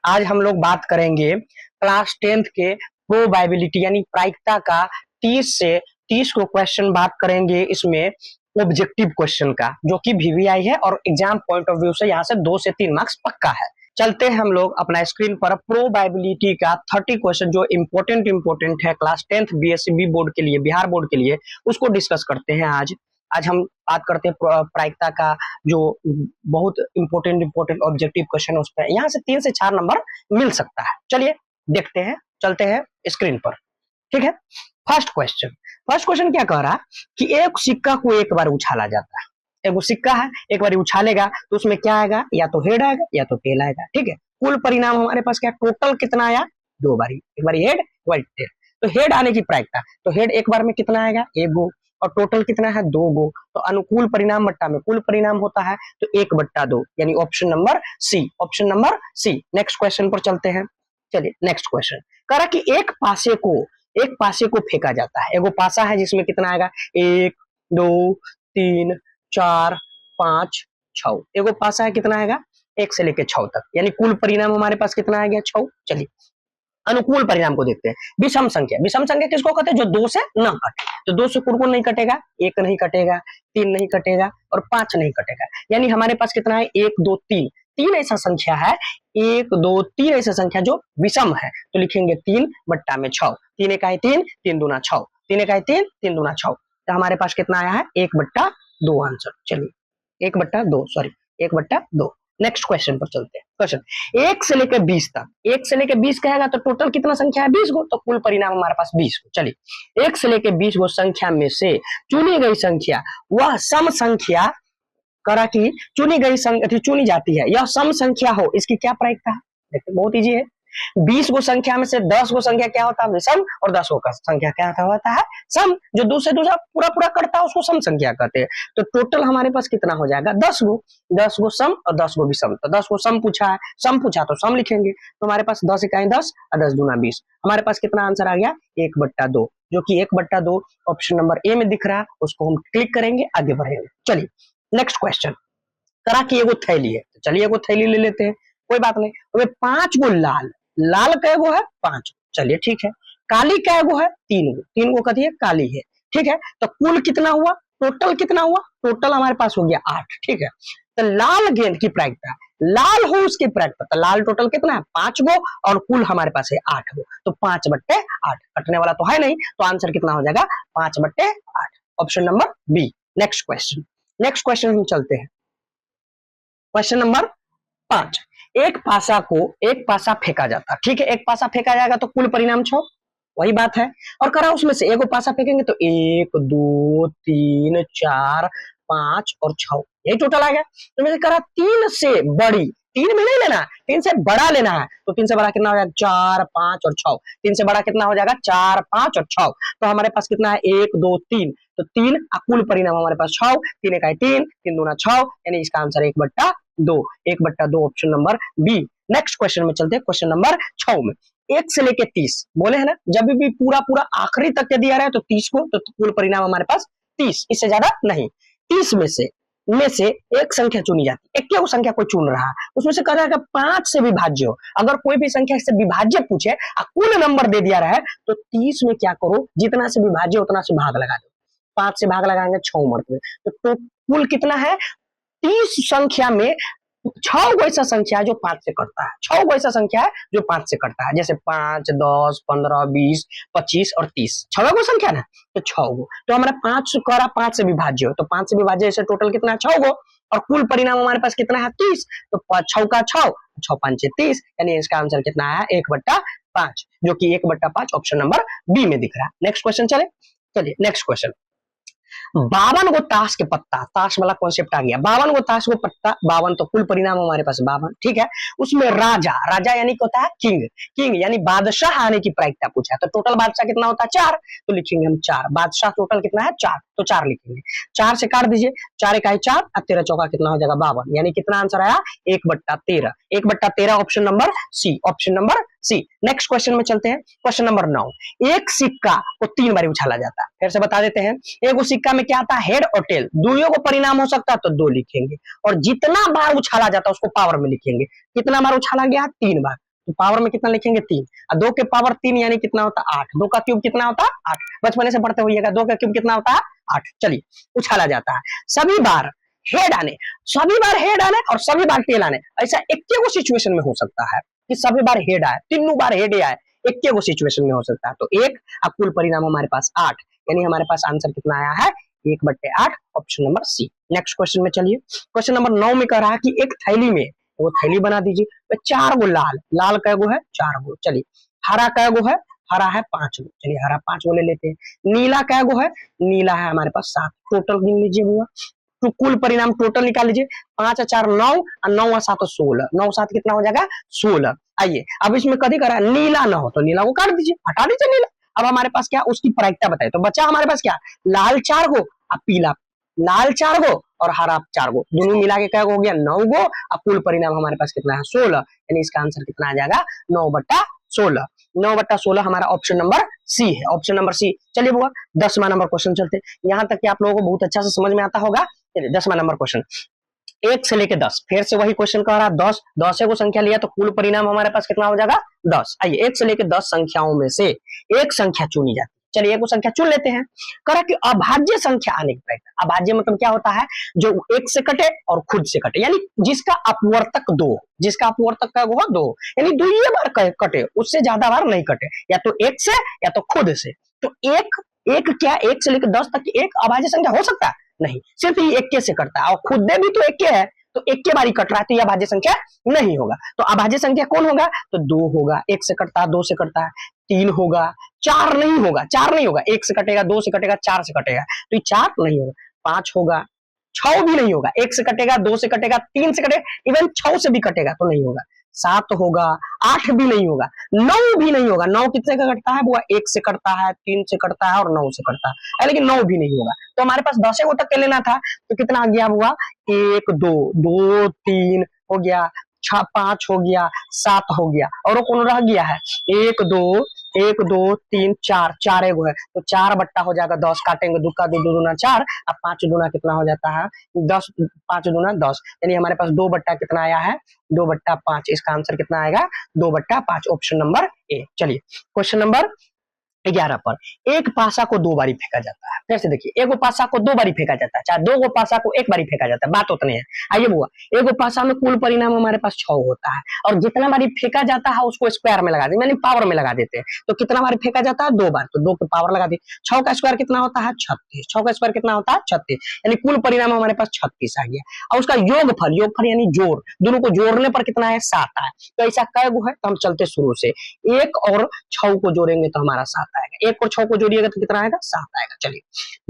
आज हम लोग बात करेंगे क्लास 10th के प्रोबेबिलिटी यानी प्रायिकता का 30 से 30 को क्वेश्चन बात करेंगे इसमें ऑब्जेक्टिव क्वेश्चन का, जो कि वीवीआई है और एग्जाम पॉइंट ऑफ व्यू से यहाँ से 2 से 3 मार्क्स पक्का है। चलते हैं हम लोग अपना स्क्रीन पर प्रोबेबिलिटी का 30 क्वेश्चन जो इम्पोर्टेंट है क्लास 10th बीएससी बोर्ड के लिए, बिहार बोर्ड के लिए, उसको डिस्कस करते हैं। आज हम बात करते हैं प्रायिकता का जो बहुत इम्पोर्टेंट ऑब्जेक्टिव क्वेश्चन उस पर यहाँ से 3 से 4 नंबर मिल सकता है। चलिए देखते हैं, चलते हैं स्क्रीन पर। ठीक है, फर्स्ट क्वेश्चन क्या कह रहा है कि एक सिक्का को एक बार उछाला जाता है। एक सिक्का है, एक बार उछालेगा तो उसमें क्या आएगा, या तो हेड आएगा या तो टेल आएगा। ठीक है, कुल परिणाम हमारे पास क्या, टोटल कितना आया, 2 बारी, एक बार हेड एक बार टेल। तो हेड आने की प्रायिकता, तो हेड एक बार में कितना आएगा, 1 गो, और टोटल कितना है, 2 गो। तो अनुकूल परिणाम बट्टा में कुल परिणाम होता है तो 1/2, यानी option number C. Next question पर चलते हैं। चलिए नेक्स्ट क्वेश्चन कह रहा कि एक पासे को फेंका जाता है। एगो पासा है जिसमें कितना आएगा, 1 2 3 4 5 6। एगो पासा है, कितना आएगा, 1 से लेके 6 तक, यानी कुल परिणाम हमारे पास कितना आ गया, 6। चलिए अनुकूल परिणाम को देखते हैं। विषम संख्या किसको कहते हैं, जो 2 से न कटे। तो 2 से कुल नहीं कटेगा, 1 नहीं कटेगा, 3 नहीं कटेगा और 5 नहीं कटेगा, यानी हमारे पास कितना है, 1 2 3। 3 ऐसा संख्या है, 1 2 3 ऐसा संख्या जो विषम है, तो लिखेंगे 3/6। 3 एकाई 3, 3 दूना 6, 3 एकाई 3, 3 दूना 6। तो हमारे पास कितना आया है, 1/2 आंसर। चलिए 1/2। नेक्स्ट क्वेश्चन पर चलते हैं। क्वेश्चन 1 से लेकर 20 तक, 1 से लेकर 20 कहेगा तो टोटल कितना संख्या है, 20 गो, तो कुल परिणाम हमारे पास 20 गो। चलिए 1 से लेकर 20 गो संख्या में से चुनी गई संख्या वह सम संख्या, करा कि चुनी गई संख्या चुनी जाती है, यह सम संख्या हो, इसकी क्या प्रायिकता है। देखिए बहुत इजी है, 20 गो संख्या में से 10 गो संख्या क्या होता है, विषम, और 10 गो का संख्या क्या होता है, सम। जो दूसरे दूसरा पूरा करता है उसको सम संख्या कहते हैं। तो टोटल हमारे पास कितना हो जाएगा, 10 गो सम और 10 गो विषम। तो 10 गो सम पूछा तो सम लिखेंगे। तो हमारे पास 10 इकाई 10 और 10 दूना 20। हमारे पास कितना आंसर आ गया, 1/2, जो कि 1/2 ऑप्शन नंबर ए में दिख रहा है, उसको हम क्लिक करेंगे, आगे बढ़ेंगे। चलिए नेक्स्ट क्वेश्चन करा कि एगो थैली है, तो चलिए एगो थैली ले लेते हैं, कोई बात नहीं। तो 5 गो लाल कैगो है, 5। चलिए ठीक है, काली कैगो है, 3 गो कथी है, काली है। ठीक है, तो कुल कितना हुआ, टोटल कितना हुआ, टोटल हमारे पास हो गया 8। ठीक है, तो लाल गेंद की प्रायिकता, लाल हो उसकी प्रायिकता, तो लाल टोटल कितना है, 5 गो, और कुल हमारे पास है 8 गो। तो 5/8, कटने वाला तो है नहीं, तो आंसर कितना हो जाएगा, 5/8, option number B. Next question हम चलते हैं। क्वेश्चन नंबर 5, एक पासा फेंका जाता है। ठीक है, एक पासा फेंका जाएगा तो कुल परिणाम 6, वही बात है। और करा उसमें से एगो पासा फेंकेंगे तो 1 2 3 4 5 और 6, यही टोटल आ गया। तो मैंने करा 3 से बड़ी, 3 में नहीं लेना, 3 से बड़ा लेना है। तो 3 से बड़ा कितना हो जाएगा, 4 5 और 6। 3 से बड़ा कितना हो जाएगा, 4 5 और 6। तो हमारे पास कितना है, 1 2 3, तो 3, कुल परिणाम हमारे पास 6। 3 इकाई 3, 3 दूना 6, यानी इसका answer 1/2 option number B. Next question में चलते हैं, क्वेश्चन नंबर 6 में 1 से लेके 30 बोले है ना, जब भी पूरा आखिरी तक के दिया रहे तो 30 को, तो कुल परिणाम हमारे पास 30, इससे ज्यादा नहीं। 30 में से एक संख्या चुनी जाती है, एक संख्या कोई चुन रहा है, उसमें से कह रहा है कि 5 से विभाज्य हो। अगर कोई भी संख्या से विभाज्य पूछे और कुल नंबर दे दिया रहा है तो 30 में क्या करो, जितना से विभाज्य उतना से भाग लगा दो। 5 से भाग लगाएंगे 6 मरते, तो कुल कितना है, 30 संख्या में 6 गो ऐसा संख्या है जो 5 से कटता है। 6 गो ऐसा संख्या है जो 5 से कटता है, जैसे 5 10 15 20 25 और 30, 6 गो संख्या ना, तो 6 गो। तो हमारा 5 से विभाज्य हो, तो 5 से विभाज्य ऐसे टोटल कितना है, 6 गो, और कुल परिणाम हमारे पास कितना है, 30। तो 6 का 6, 6 5 30, यानी इसका आंसर कितना है, 1/5, जो कि 1/5 ऑप्शन नंबर बी में दिख रहा है। नेक्स्ट क्वेश्चन चलिए नेक्स्ट क्वेश्चन, 52 गो ताश के पत्ता, ताश वाला कॉन्सेप्ट आ गया। 52 गो ताश को पत्ता, 52, तो कुल परिणाम हमारे पास 52। ठीक है, उसमें राजा यानी होता है किंग यानी बादशाह आने की प्रायिकता पूछा है। तो टोटल बादशाह कितना होता है, 4, तो लिखेंगे हम 4। बादशाह टोटल कितना है, 4, तो 4 लिखेंगे। 4 से काट दीजिए, 4 इकाई 4 और 13 चौका कितना हो जाएगा, 52, यानी कितना आंसर आया, 1/13। 1/13 option number C. Next question में चलते हैं, क्वेश्चन नंबर 9, एक सिक्का को 3 बार उछाला जाता है। फिर से बता देते हैं, एक सिक्का में क्या आता है, हेड और टेल, दोनों को परिणाम हो सकता है तो 2 लिखेंगे, और जितना बार उछाला जाता है उसको पावर में लिखेंगे। कितना बार उछाला गया, 3 बार, तो पावर में कितना लिखेंगे 3, और 2 के पावर 3 यानी कितना होता है 8, 2 का क्यूब कितना होता है 8, बचपन से पढ़ते होइएगा 2 का क्यूब कितना होता है 8। चलिए उछाला जाता है, सभी बार हेड आने, सभी बार हेड आने और सभी बार टेल आने, ऐसा एक सिचुएशन में हो सकता है कि सभी बार हेड आए, तीनों बार हेड आए, एक सिचुएशन में हो सकता है। तो एक कुल परिणाम हमारे पास 8, यानी हमारे पास आंसर कितना आया है 1/8, option number C. Next question में चलिए, क्वेश्चन नंबर 9 में कह रहा है कि एक थैली में, वो थैली बना दीजिए, तो 4 गो लाल, लाल कै गो है 4 गो, चलिए हरा कै गो है, हरा है 5 गो, चलिए हरा 5 गो ले लेते हैं, नीला कै गो है, नीला है हमारे पास 7, टोटल गिन लीजिए हुआ, तो कुल परिणाम टोटल निकाल लीजिए, 5 और 4 9 और 9 और 7 16, 9 7 कितना हो जाएगा 16। आइए अब इसमें कभी करा नीला ना हो तो नीला को काट दीजिए, हटा दीजिए नीला। अब हमारे पास क्या उसकी प्रायिकता बताए, तो बचा हमारे पास क्या लाल 4 गो और पीला, लाल 4 गो और हरा 4 गो, दोनों मिला के क्या हो गया 9 गो, और कुल परिणाम हमारे पास कितना है 16, यानी इसका आंसर कितना आ जाएगा 9/16। 9/16 हमारा ऑप्शन नंबर सी है, ऑप्शन नंबर सी। चलिए बुआ 10वां नंबर क्वेश्चन चलते हैं, यहाँ तक कि आप लोगों को बहुत अच्छा से समझ में आता होगा। 10वां नंबर क्वेश्चन, 1 से लेके 10, फिर से वही क्वेश्चन कह रहा है 10 को संख्या लिया तो कुल परिणाम हमारे पास कितना हो जाएगा 10। आइए 1 से लेके 10 संख्याओं में से एक संख्या चुनी जाती है, चलिए एक संख्या चुन लेते हैं। करा कि अभाज्य संख्या आने की प्रक्रिया, अभाज्य मतलब क्या होता है जो 1 से कटे और खुद से कटे, यानी जिसका अपवर्तक 2, जिसका अपवर्तक का वो 2, यानी 2 ही बार कटे, उससे ज्यादा बार नहीं कटे, या तो 1 से या तो खुद से। तो एक क्या 1 से लेकर 10 तक की एक अभाज्य संख्या हो सकता है नहीं, सिर्फ ये 1 से कटता है, और खुद भी तो 1 है तो 1 के बार ही कट रहा है, तो यह अभाज्य संख्या नहीं होगा। तो अभाज्य संख्या कौन होगा, तो 2 होगा, 1 से कटता है 2 से कटता है, 3 होगा, 4 नहीं होगा, 4 नहीं होगा, 1 से कटेगा 2 से कटेगा 4 से कटेगा, तो ये 4 नहीं होगा, 5 होगा, 6 भी नहीं होगा, 1 से कटेगा 2 से कटेगा 3 से कटेगा, इवन 6 से भी कटेगा तो नहीं होगा, 7 होगा, 8 भी नहीं होगा, 9 भी नहीं होगा, 9 कितने का कटता है बुआ 1 से कटता है, 3 से कटता है और 9 से कटता है, लेकिन 9 भी नहीं होगा। तो हमारे पास 10 तक के लेना था, तो कितना आ गया बुआ 1 2 2 3 हो गया, 6 5 हो गया, 7 हो गया, और वो कौन रह गया है 1 2 3 4, 4 एगो है, तो 4 बट्टा हो जाएगा 10, काटेंगे 2 का 2 2 दूना 4, अब 5 दूना कितना हो जाता है 10, 5 दूना 10, यानी हमारे पास 2 बट्टा कितना आया है 2/5, इसका आंसर कितना आएगा 2/5, ऑप्शन नंबर ए। चलिए क्वेश्चन नंबर 11 पर, एक पासा को 2 बारी फेंका जाता है, फिर से देखिए एगो पासा को 2 बारी फेंका जाता है, चाहे 2 गो पासा को 1 बारी फेंका जाता है, बात उतनी है। आइए बुआ एगो पासा में कुल परिणाम हमारे पास 6 होता है, और जितना बारी फेंका जाता है उसको स्क्वायर में लगा देते, यानी पावर में लगा देते हैं, तो कितना बारी फेंका जाता है 2 बार, तो 2 की पावर लगा दी, 6 का स्क्वायर कितना होता है 36, 6 का स्क्वायर कितना होता है 36, यानी कुल परिणाम हमारे पास 36 आ गया, और उसका योगफल यानी जोड़, दोनों को जोड़ने पर कितना है 7 आया, तो ऐसा कै गो है, तो हम चलते शुरू से, 1 और 6 को जोड़ेंगे तो हमारा 7 आएगा, 1 और 6 को जोड़िएगा तो कितना आएगा 7 आएगा, चलिए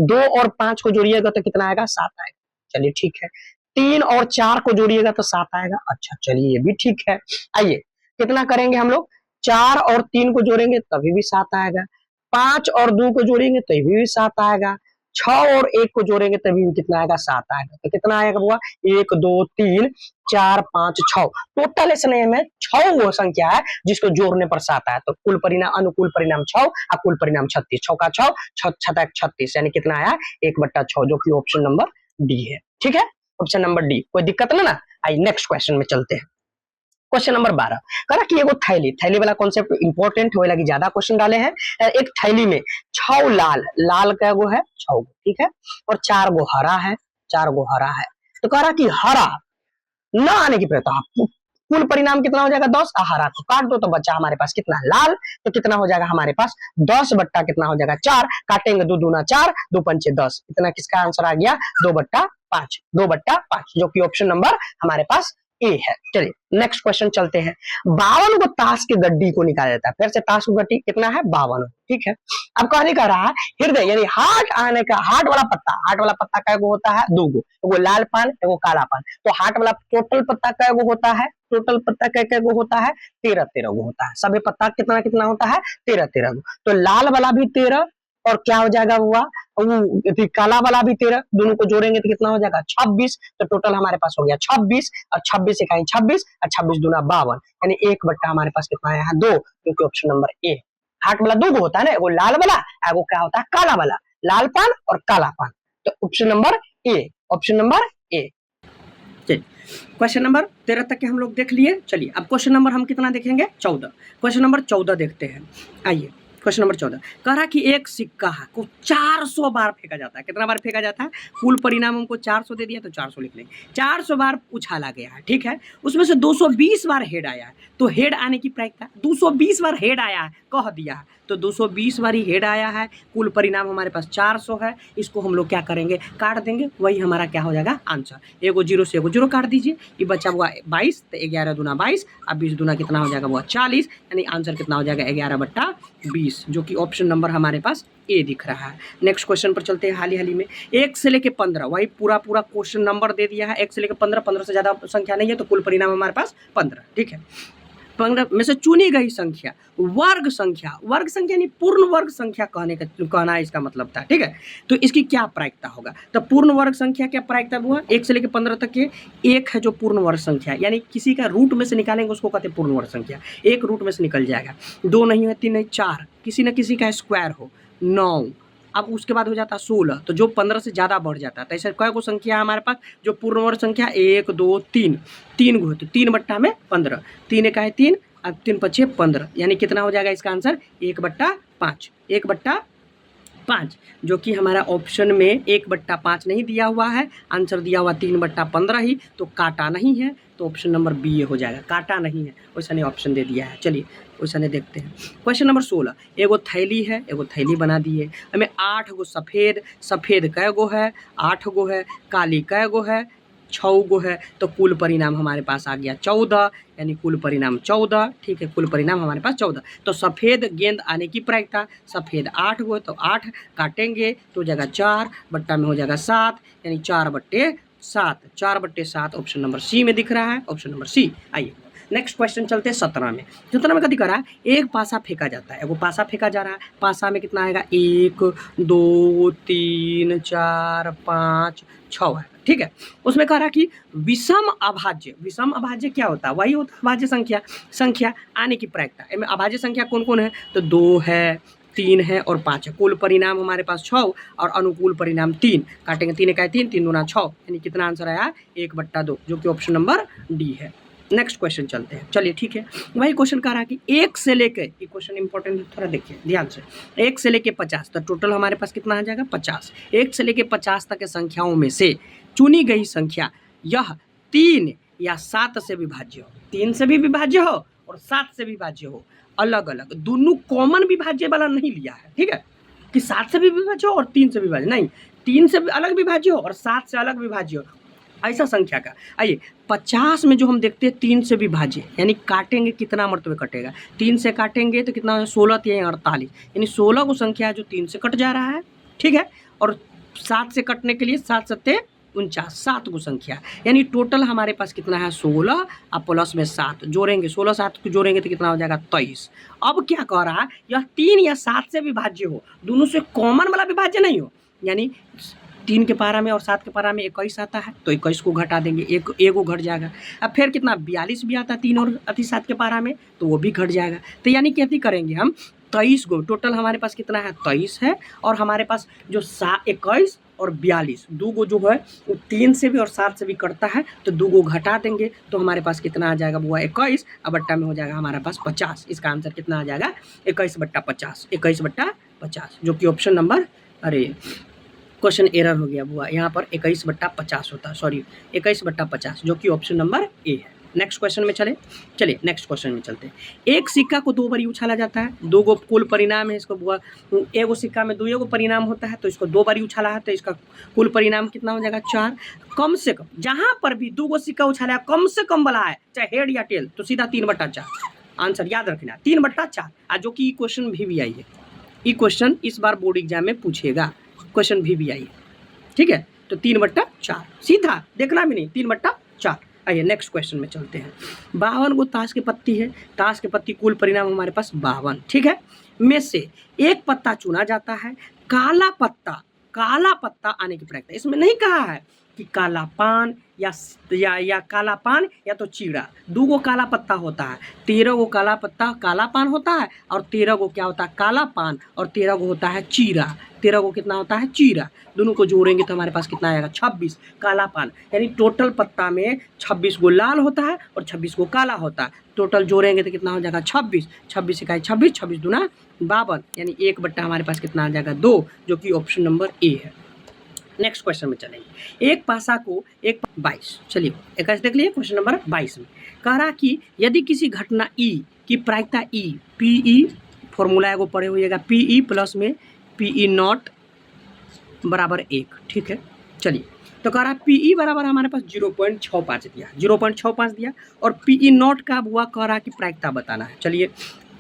2 और 5 को जोड़िएगा तो कितना आएगा 7 आएगा, चलिए ठीक है, 3 और 4 को जोड़िएगा तो 7 आएगा, अच्छा चलिए ये भी ठीक है। आइए कितना करेंगे हम लोग, 4 और 3 को जोड़ेंगे तभी भी 7 आएगा, 5 और 2 को जोड़ेंगे तभी भी 7 आएगा, 6 और 1 को जोड़ेंगे तभी भी कितना आएगा 7 आएगा, तो कितना आएगा बुआ 1 2 3 4 5 6, टोटल इसने में 6 वो संख्या है जिसको जोड़ने पर 7 आया, तो कुल परिणाम अनुकूल परिणाम 6 और कुल परिणाम 36, 6 का 6 6 36, यानी कितना आया 1/6, जो कि ऑप्शन नंबर डी है। ठीक है, ऑप्शन नंबर डी, कोई दिक्कत ना। आइए नेक्स्ट क्वेश्चन में चलते हैं, क्वेश्चन नंबर 12 करा कि एगो थैली वाला कॉन्सेप्ट इंपॉर्टेंट होए लगी, ज्यादा क्वेश्चन डाले हैं। एक थैली में 6 लाल का गो है 6 गो, ठीक है, और 4 गो हरा है, 4 गो हरा है, तो कह रहा कि हरा न आने की प्रयत्न, कुल परिणाम कितना हो जाएगा 10, हरा को काट दो तो बच्चा हमारे पास कितना लाल, तो कितना हो जाएगा हमारे पास 10 बट्टा कितना हो जाएगा 4, काटेंगे 2 दूना 4 2 पंचे 10, इतना किसका आंसर आ गया 2/5, 2/5, जो कि ऑप्शन नंबर हमारे पास ए है। चलिए नेक्स्ट क्वेश्चन चलते हैं, 52 को ताश के गड्डी को निकाला जाता है, फिर से ताश की गड्डी कितना है 52, ठीक है। अब कहने का रहा हृदय यानी हार्ट आने का, हार्ट वाला पत्ता का एगो होता है 2 गो, एगो लाल पान एगो काला पान, तो हार्ट वाला टोटल पत्ता का एगो होता है, टोटल पत्ता का एगो होता है 13 गो होता है, सभी पत्ता कितना कितना होता है 13 गो, तो लाल वाला भी 13 और क्या हो जाएगा हुआ काला वाला भी 13, दोनों को जोड़ेंगे तो कितना हो जाएगा 26, तो टोटल हमारे पास हो गया 26, और 26 इकाई 26 और 26 दूना 52, यानी 1 बट्टा हमारे पास कितना आया है 2, जो कि ऑप्शन नंबर ए। हार्ट वाला 2 होता है ना, एगो लाल वाला एगो क्या होता है काला वाला, लाल पान और काला पान, तो option number A, option number A. Question number 13 तक के हम लोग देख लिए। चलिए अब क्वेश्चन नंबर हम कितना देखेंगे, 14। क्वेश्चन नंबर 14 देखते हैं। आइए क्वेश्चन नंबर 14 कह रहा कि एक सिक्का को 400 बार फेंका जाता है। कितना बार फेंका जाता है, कुल परिणाम हमको 400 दे दिया तो 400 लिख लें। 400 बार उछाला गया है, ठीक है, उसमें से 220 बार हेड आया है, तो हेड आने की प्रायिकता 220 बार हेड आया है, कह दिया है तो 220 बार ही हेड आया है। कुल परिणाम हमारे पास 400 है, इसको हम लोग क्या करेंगे, काट देंगे, वही हमारा क्या हो जाएगा आंसर। एगो जीरो से एगो जीरो काट दीजिए, ये बच्चा हुआ 22, तो 11 दूना 22, अब 20 दूना कितना हो जाएगा, वो 40, यानी आंसर कितना हो जाएगा 11/20, जो कि ऑप्शन नंबर हमारे पास ए दिख रहा है। नेक्स्ट क्वेश्चन पर चलते हैं। हाल ही में 1 से लेके 15, वही पूरा क्वेश्चन नंबर दे दिया है। 1 से लेके 15, 15 से ज़्यादा संख्या नहीं है, तो कुल परिणाम हमारे पास 15, ठीक है। 15 में से चुनी गई संख्या वर्ग संख्या यानी पूर्ण वर्ग संख्या कहना है इसका मतलब था, ठीक है। तो इसकी क्या प्रायिकता होगा, तो पूर्ण वर्ग संख्या क्या प्रायिकता हुआ, 1 से लेकर 15 तक के एक है जो पूर्ण वर्ग संख्या, यानी किसी का रूट में से निकालेंगे उसको कहते हैं पूर्ण वर्ग संख्या। एक रूट में से निकल जाएगा, 2 नहीं है, 3 नहीं, 4, किसी न किसी का स्क्वायर हो, 9, अब उसके बाद हो जाता 16, तो जो 15 से ज़्यादा बढ़ जाता है। तो ऐसे कई गो संख्या है हमारे पास जो पूर्ण वर्ग संख्या, 1 2 3, 3 गो है, तो 3/15, 3 का है 3, अब 3 × 5 15, यानी कितना हो जाएगा इसका आंसर 1/5, 1/5, जो कि हमारा ऑप्शन में 1/5 नहीं दिया हुआ है, आंसर दिया हुआ 3/15 ही, तो काटा नहीं है, तो ऑप्शन नंबर बी हो जाएगा, काटा नहीं है, वैसा नहीं ऑप्शन दे दिया है। चलिए वैसा नहीं देखते हैं। क्वेश्चन नंबर 16, एगो थैली है, एगो थैली बना दिए, हमें 8 गो सफ़ेद कै गो है, 8 गो है, काली कै गो है, 6 गो है, तो कुल परिणाम हमारे पास आ गया 14, यानी कुल परिणाम 14, ठीक है, कुल परिणाम हमारे पास 14। तो सफ़ेद गेंद आने की प्रायिकता, सफ़ेद 8 गो, तो 8 काटेंगे तो हो जाएगा 4, बट्टा में हो जाएगा 7, यानी 4/7, 4/7 ऑप्शन नंबर सी में दिख रहा है, ऑप्शन नंबर सी। आइए नेक्स्ट क्वेश्चन चलते हैं 17 में। 17 में कथी करा, एक पासा फेंका जाता है, एगो पासा फेंका जा रहा है, पासा में कितना आएगा, 1 2 3 4 5 6 है, ठीक है। उसमें कह रहा कि विषम अभाज्य क्या होता है, वही होता है अभाज्य संख्या आने की प्रायिकता। इनमें अभाज्य संख्या कौन कौन है, तो 2 है, 3 है और 5 है। कुल परिणाम हमारे पास 6 और अनुकूल परिणाम 3, काटेंगे 3 का 3, 3 दूना 6, यानी कितना आंसर आया 1/2, जो कि ऑप्शन नंबर डी है। नेक्स्ट क्वेश्चन चलते हैं। चलिए ठीक है, वही क्वेश्चन कह रहा है कि 1 से लेके, ये क्वेश्चन इंपॉर्टेंट है, थोड़ा देखिए ध्यान से, 1 से लेके 50, तो टोटल हमारे पास कितना आ जाएगा 50। 1 से लेके 50 तक के संख्याओं में से चुनी गई संख्या यह 3 या 7 से विभाज्य हो, 3 से भी विभाज्य हो और 7 से विभाज्य हो, अलग अलग, दोनों कॉमन विभाज्य वाला नहीं लिया है, ठीक है, कि 7 से भी विभाज्य हो और 3 से विभाज्य नहीं, 3 से अलग विभाज्य हो और 7 से अलग विभाज्य हो, ऐसा संख्या का। आइए 50 में जो हम देखते हैं 3 से विभाज्य, यानी काटेंगे कितना मरतबे कटेगा, 3 से काटेंगे तो कितना 16 3 48, यानी 16 को संख्या जो 3 से कट जा रहा है, ठीक है, और 7 से कटने के लिए 7 7 49, 7 को संख्या, यानी टोटल हमारे पास कितना है 16 और प्लस में 7 जोड़ेंगे, 16 7 को जोड़ेंगे तो कितना हो जाएगा 23। अब क्या कह रहा है, यह 3 या 7 से विभाज्य हो, दोनों से कॉमन वाला विभाज्य नहीं हो, यानी 3 के पारा में और 7 के पारा में 21 आता है, तो 21 को घटा देंगे, एगो घट जाएगा। अब फिर कितना 42 भी आता है 3 और 7 के पारा में, तो वो भी घट जाएगा। तो यानी कैसे करेंगे हम 23 गो, टोटल हमारे पास कितना है 23 है, और हमारे पास जो 21 और 42 दो गो जो है वो 3 से भी और 7 से भी कटता है, तो 2 गो घटा देंगे तो हमारे पास कितना आ जाएगा, वो 21, अब बट्टा में हो जाएगा हमारे पास 50। इसका आंसर कितना आ जाएगा 21/50, 21/50, जो कि ऑप्शन नंबर, अरे क्वेश्चन एरर हो गया बुआ, यहाँ पर 21/50 होता है, सॉरी 21/50, जो कि ऑप्शन नंबर ए है। नेक्स्ट क्वेश्चन में चलिए नेक्स्ट क्वेश्चन में चलते हैं। एक सिक्का को 2 बार उछाला जाता है, 2 गो कुल परिणाम है, इसको बुआ एगो सिक्का में 2 परिणाम होता है, तो इसको 2 बार उछाला है, तो इसका कुल परिणाम कितना हो जाएगा 4। कम से कम जहाँ पर भी 2 गो सिक्का उछाला है, कम से कम वाला है, चाहे हेड या टेल, तो सीधा 3/4 आंसर याद रखना, 3/4, जो कि क्वेश्चन भी आई है, ये क्वेश्चन इस बार बोर्ड एग्जाम में पूछेगा, क्वेश्चन भी आई है, ठीक है, तो 3/4 सीधा देखना भी नहीं, 3/4। आइए नेक्स्ट क्वेश्चन में चलते हैं। 52 गो ताश की पत्ती है, ताश की पत्ती कुल परिणाम हमारे पास 52, ठीक है, में से एक पत्ता चुना जाता है, काला पत्ता आने की प्रायिकता। इसमें नहीं कहा है कि काला पान या काला पान या तो चीड़ा, 2 गो काला पत्ता होता है, 13 गो काला पत्ता काला पान होता है, और 13 गो क्या होता है काला पान, और 13 गो होता है चीरा, 13 को कितना होता है चीरा, दोनों को जोड़ेंगे तो हमारे पास कितना आएगा 26। काला पान यानी टोटल पत्ता में 26 गो लाल होता है और 26 गो काला होता है, टोटल जोड़ेंगे तो कितना हो जाएगा 26। 26 इकाई 26, 26 दूना 52 यानी 1/, हमारे पास कितना आ जाएगा 2, जो कि ऑप्शन नंबर ए है। नेक्स्ट क्वेश्चन में चलेंगे। एक पासा को 22, चलिए एक देख लिए क्वेश्चन नंबर 22 में कह रहा कि यदि किसी घटना ई की प्रायिकता ई पी ई फॉर्मूला है वो पढ़े हुएगा, पी ई प्लस में पी ई नॉट बराबर 1, ठीक है। चलिए तो कह रहा पी ई बराबर हमारे पास 0.65 दिया, 0.65 दिया और पी ई नॉट का हुआ कह रहा कि प्रायिकता बताना है। चलिए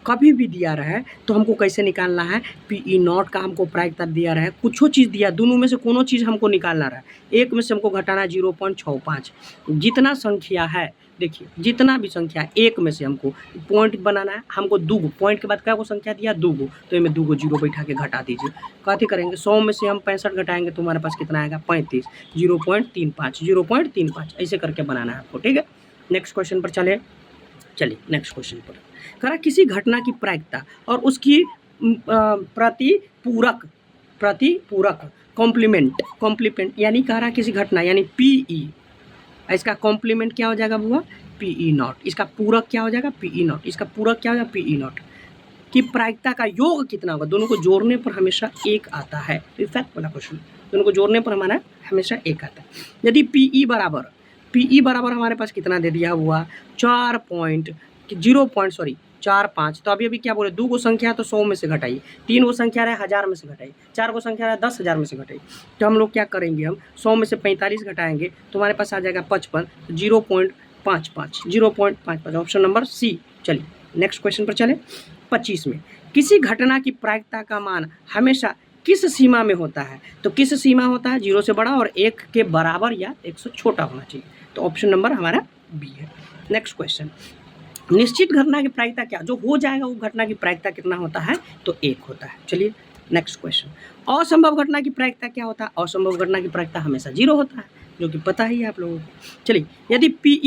कभी भी दिया रहा है तो हमको कैसे निकालना है, पी ई नॉट का हमको प्रायिकता दिया रहा है, कुछ चीज़ दिया, दोनों में से कोनो चीज़ हमको निकालना रहा है, एक में से हमको घटाना है 0.65। जितना संख्या है देखिए, जितना भी संख्या है एक में से हमको पॉइंट बनाना है, हमको 2 गो पॉइंट के बाद क्या को संख्या दिया 2 गो, तो इनमें 2 गो जीरो बैठा के घटा दीजिए। कथी करेंगे 100 में से हम 65 घटाएंगे तो हमारे पास कितना आएगा 35, 0.35, 0.35 ऐसे करके बनाना है आपको, ठीक है। नेक्स्ट क्वेश्चन पर चलिए नेक्स्ट क्वेश्चन पर करा किसी घटना की प्रायिकता और उसकी प्रतिपूरक कॉम्प्लीमेंट यानी कह रहा किसी घटना यानी पीई, इसका कॉम्प्लीमेंट क्या हो जाएगा बुआ पीई नॉट, इसका पूरक क्या हो जाएगा पीई नॉट, इसका पूरक क्या हो जाएगा पीई नॉट की प्रायिकता का योग कितना होगा, दोनों को जोड़ने पर हमेशा 1 आता है। इफेक्ट वाला क्वेश्चन, दोनों को जोड़ने पर हमारा हमेशा 1 आता है। यदि पीई बराबर हमारे पास कितना दे दिया हुआ 4.5, तो अभी क्या बोले 2 गो संख्या है तो 100 में से घटाइए, 3 गो संख्या रहे 1000 में से घटाइए, 4 गो संख्या रहे 10,000 में से घटाइए। तो हम लोग क्या करेंगे, हम 100 में से 45 घटाएंगे तो हमारे पास आ जाएगा 55, 0.55 ऑप्शन नंबर सी। चलिए नेक्स्ट क्वेश्चन पर चले 25 में किसी घटना की प्रायिकता का मान हमेशा किस सीमा में होता है, तो किस सीमा होता है 0 से बड़ा और 1 के बराबर या 1 से छोटा होना चाहिए, तो ऑप्शन नंबर हमारा बी है। नेक्स्ट क्वेश्चन निश्चित घटना की प्रायिकता क्या, जो हो जाएगा वो घटना की प्रायिकता कितना होता है तो 1 होता है। चलिए नेक्स्ट क्वेश्चन असंभव घटना की प्रायिकता क्या होता है, असंभव घटना की प्रायिकता हमेशा 0 होता है, जो कि पता ही है आप लोगों को। चलिए यदि पी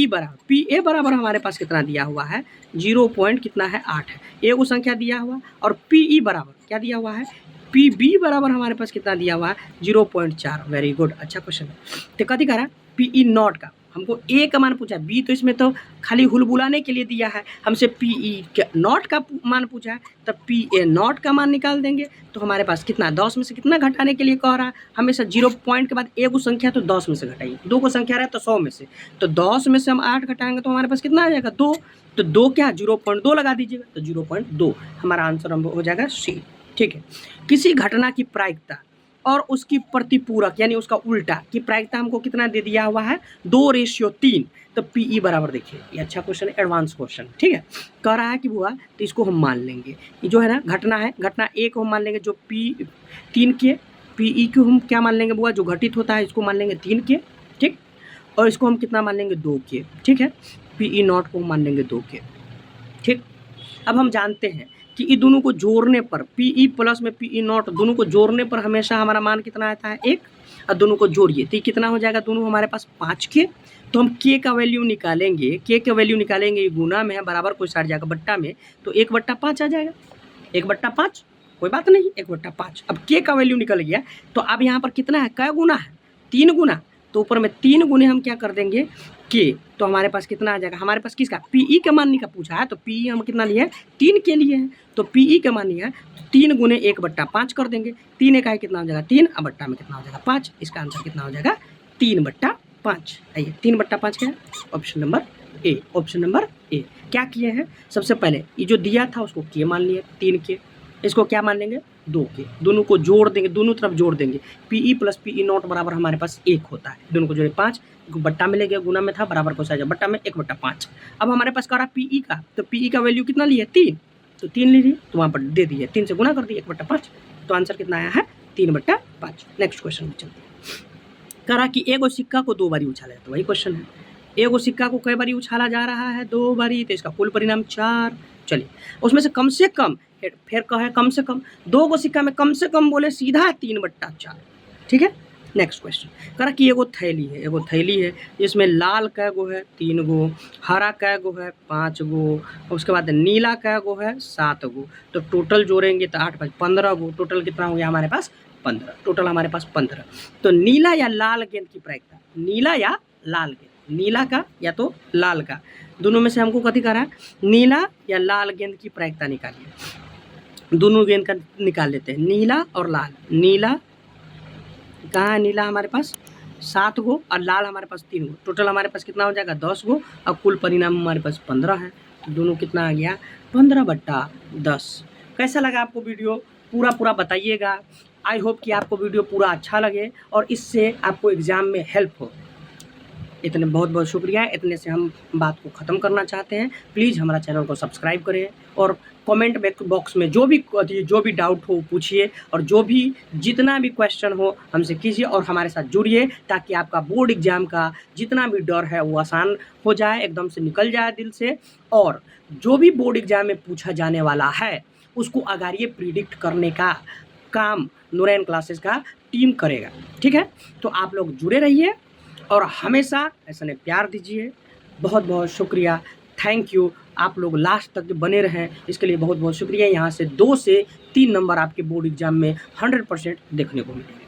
ए बराबर हमारे पास कितना दिया हुआ है 0 पॉइंट कितना है 8 है, एक वो संख्या दिया हुआ और पी ई बराबर क्या दिया हुआ है पी बी बराबर हमारे पास कितना दिया हुआ है 0.4। वेरी गुड, अच्छा क्वेश्चन है। तो कथी कह रहा है पी ई नॉट का हमको ए का मान पूछा है, बी तो इसमें तो खाली हुलबुलाने के लिए दिया है, हमसे पी ई नॉट का मान पूछा है, तब पी ए नॉट का मान निकाल देंगे तो हमारे पास कितना 10 में से कितना घटाने के लिए कह रहा है, हमेशा 0 पॉइंट के बाद एक संख्या तो 10 में से घटाइए, 2 को संख्या रहे तो 100 में से, तो 10 में से हम 8 घटाएंगे तो हमारे पास कितना आ जाएगा 2, तो 2 क्या 0.2 लगा दीजिएगा तो 0.2 हमारा आंसर हो जाएगा सी, ठीक है। किसी घटना की प्रायिकता और उसकी प्रतिपूरक यानी उसका उल्टा की प्रायिकता हमको कितना दे दिया हुआ है 2:3, तो पीई बराबर देखिए ये अच्छा क्वेश्चन है, एडवांस क्वेश्चन, ठीक है। कह रहा है कि बुआ तो इसको हम मान लेंगे, ये जो है ना घटना है, घटना ए को हम मान लेंगे जो P3 के, पीई को हम क्या मान लेंगे बुआ जो घटित होता है इसको मान लेंगे 3 के, ठीक, और इसको हम कितना मान लेंगे 2 के, ठीक है। पीई नॉट को मान लेंगे 2 के, ठीक। अब हम जानते हैं कि ये दोनों को जोड़ने पर पीई प्लस में पीई नॉट दोनों को जोड़ने पर हमेशा हमारा मान कितना आता है 1, और दोनों को जोड़िए तो ये कितना हो जाएगा दोनों हमारे पास 5 के, तो हम के का वैल्यू निकालेंगे, के का वैल्यू निकालेंगे, ये गुना में है बराबर कोई साइड जाएगा बट्टा में, तो 1/5 आ जाएगा, 1/5 कोई बात नहीं 1/5। अब के का वैल्यू निकल गया तो अब यहाँ पर कितना है क्या गुना है 3 गुना, तो ऊपर में 3 गुने हम क्या कर देंगे के, तो हमारे पास कितना आ जाएगा, हमारे पास किसका पीई का मान का पूछा है तो पीई हम कितना लिए हैं 3 के लिए हैं, तो पीई का मान लिया है तो 3 गुने 1/5 कर देंगे, 3 इकाई कितना हो जाएगा 3, अब बट्टा में कितना हो जाएगा 5, इसका आंसर कितना हो जाएगा 3/5। आइए 3/5 क्या है option number A, option number A. क्या किए हैं सबसे पहले ये जो दिया था उसको के मान लिए 3 के, इसको क्या मान लेंगे 2 के, दोनों को जोड़ देंगे, दोनों तरफ जोड़ देंगे, पीई प्लस पीई नॉट बराबर हमारे पास 1 होता है, दोनों को जोड़े 5, बट्टा में ले गया गुना में था बराबर को साइज बट्टा में 1/5। अब हमारे पास कह रहा पीई का, तो पीई का वैल्यू कितना लिए 3, तो 3 ले लिए तो वहाँ पर दे दिए 3 से गुना कर दिए 1/5, तो आंसर कितना आया है 3/5। नेक्स्ट क्वेश्चन में चलते हैं। कह रहा कि एगो सिक्का को 2 बारी उछाला है, तो वही क्वेश्चन है एगो सिक्का को कई बारी उछाला जा रहा है 2 बारी, तो इसका कुल परिणाम 4। चलिए उसमें से कम से कम फिर कहे कम से कम 2 गो सिक्का में कम से कम बोले सीधा 3/4, ठीक है। नेक्स्ट क्वेश्चन करा कि एगो थैली है जिसमें लाल कै गो है 3 गो, हरा कै गो है 5 गो, उसके बाद नीला कै गो है 7 गो, तो टोटल जोड़ेंगे तो 8 5 15 गो, टोटल कितना हो गया हमारे पास 15, टोटल हमारे पास 15। तो नीला या लाल गेंद की प्रायिकता, नीला या लाल गेंद, नीला का या तो लाल का, दोनों में से हमको कथी कह रहा है, नीला या लाल गेंद की प्रायिकता निकालिए। दोनों गेंद का निकाल लेते हैं, नीला और लाल। नीला कहाँ है, नीला हमारे पास 7 गो और लाल हमारे पास 3 गो, टोटल हमारे पास कितना हो जाएगा 10 गो और कुल परिणाम हमारे पास 15 है। तो दोनों कितना आ गया 15/10। कैसा लगा आपको वीडियो, पूरा बताइएगा। आई होप कि आपको वीडियो पूरा अच्छा लगे और इससे आपको एग्ज़ाम में हेल्प हो। इतने बहुत बहुत शुक्रिया, इतने से हम बात को ख़त्म करना चाहते हैं। प्लीज़ हमारा चैनल को सब्सक्राइब करें और कमेंट बॉक्स में जो भी डाउट हो पूछिए और जो भी जितना भी क्वेश्चन हो हमसे कीजिए और हमारे साथ जुड़िए, ताकि आपका बोर्ड एग्ज़ाम का जितना भी डर है वो आसान हो जाए, एकदम से निकल जाए दिल से। और जो भी बोर्ड एग्ज़ाम में पूछा जाने वाला है उसको अगर ये प्रिडिक्ट करने का काम नूरैन क्लासेस का टीम करेगा, ठीक है। तो आप लोग जुड़े रहिए और हमेशा ऐसा प्यार दीजिए। बहुत बहुत शुक्रिया, थैंक यू। आप लोग लास्ट तक बने रहें इसके लिए बहुत बहुत शुक्रिया। यहाँ से 2 से 3 नंबर आपके बोर्ड एग्ज़ाम में 100% देखने को मिलेंगे।